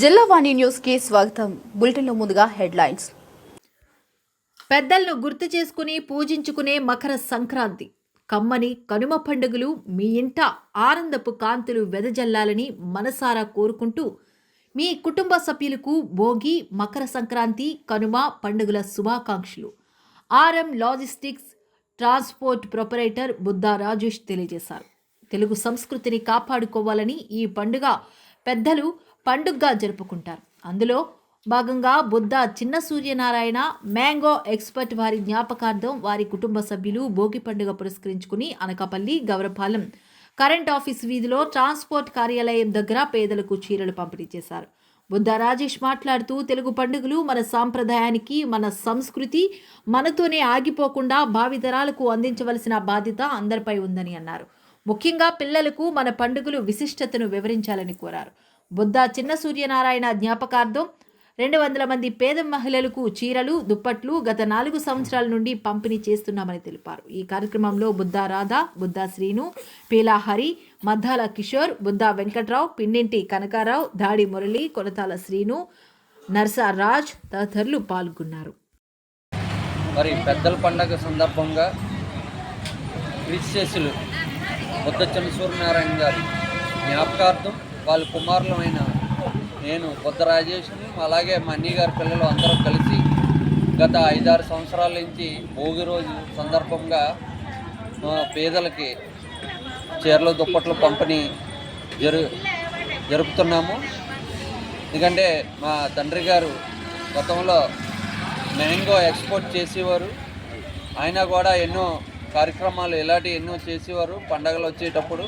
Jillavani news కి స్వాగతం. బులెటిన్లో ముందుగా హెడ్లైన్స్. పెద్దలను గుర్తు చేసుకుని పూజించుకునే మకర సంక్రాంతి కమ్మని కనుమ పండుగలు మీ ఇంట ఆనందపు కాంతులు వెదజల్లాలని మనసారా కోరుకుంటూ మీ కుటుంబ సభ్యులకు భోగి, మకర సంక్రాంతి, కనుమ పండుగల శుభాకాంక్షలు. RM logistics transport proprietor Buddha Rajesh తెలియజేశారు. తెలుగు సంస్కృతిని కాపాడుకోవాలని ఈ పండుగ పెద్దలు పండుగగా జరుపుకుంటారు. అందులో భాగంగా బుద్ధ చిన్న సూర్యనారాయణ మ్యాంగో ఎక్స్పర్ట్ వారి జ్ఞాపకార్థం వారి కుటుంబ సభ్యులు భోగి పండుగ పురస్కరించుకుని అనకాపల్లి గౌరపాలెం కరెంట్ ఆఫీస్ వీధిలో ట్రాన్స్పోర్ట్ కార్యాలయం దగ్గర పేదలకు చీరలు పంపిణీ చేశారు. బుద్ధ రాజేష్ మాట్లాడుతూ తెలుగు పండుగలు మన సాంప్రదాయానికి, మన సంస్కృతి మనతోనే ఆగిపోకుండా భావితరాలకు అందించవలసిన బాధ్యత అందరిపై ఉందని అన్నారు. ముఖ్యంగా పిల్లలకు మన పండుగలు విశిష్టతను వివరించాలని కోరారు. బుద్ధ చిన్న సూర్యనారాయణ జ్ఞాపకార్థం 200 మంది పేద మహిళలకు చీరలు, దుప్పట్లు గత 4 సంవత్సరాల నుండి పంపిణీ చేస్తున్నామని తెలిపారు. ఈ కార్యక్రమంలో బుద్ధ రాధ, బుద్ధ శ్రీను, పీలా హరి, మద్దాల కిషోర్, బుద్ధ వెంకట్రావు, పిన్నింటి కనకారావు, దాడి మురళి, కొనతాల శ్రీను, నర్సారాజ్ తదితరులు పాల్గొన్నారు. మరి పెద్దల పండగ సందర్భంగా క్రీస్తులు బుద్ధ చిన్న సూర్యనారాయణ గారి జ్ఞాపకార్థం వాళ్ళ కుమారులమైన నేను బుద్ధ రాజేష్ని, అలాగే మా అన్నయ్య గారి పిల్లలు అందరం కలిసి గత 5-6 సంవత్సరాల నుంచి భోగి రోజు సందర్భంగా పేదలకి చీరలు, దుప్పట్లు పంపిణీ జరుపుతున్నాము. ఎందుకంటే మా తండ్రి గారు గతంలో మ్యాంగో ఎక్స్పోర్ట్ చేసేవారు. ఆయన కూడా ఎన్నో కార్యక్రమాలు ఇలాంటివి ఎన్నో చేసేవారు పండగలు వచ్చేటప్పుడు.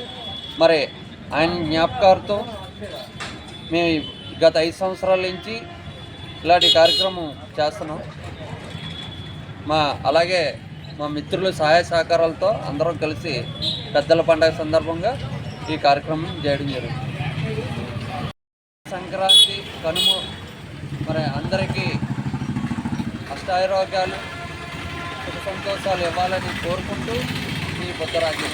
మరి ఆయన జ్ఞాపకార్థం మేము గత 5 సంవత్సరాల నుంచి ఇలాంటి కార్యక్రమం చేస్తున్నాం. అలాగే మా మిత్రుల సహాయ సహకారాలతో అందరం కలిసి పెద్దల పండగ సందర్భంగా ఈ కార్యక్రమం చేయడం జరుగుతుంది. సంక్రాంతి, కనుమ మరి అందరికీ అష్టారోగ్యాలు, సుఖ సంతోషాలు ఇవ్వాలని కోరుకుంటూ ఈ బుద్ధరాజు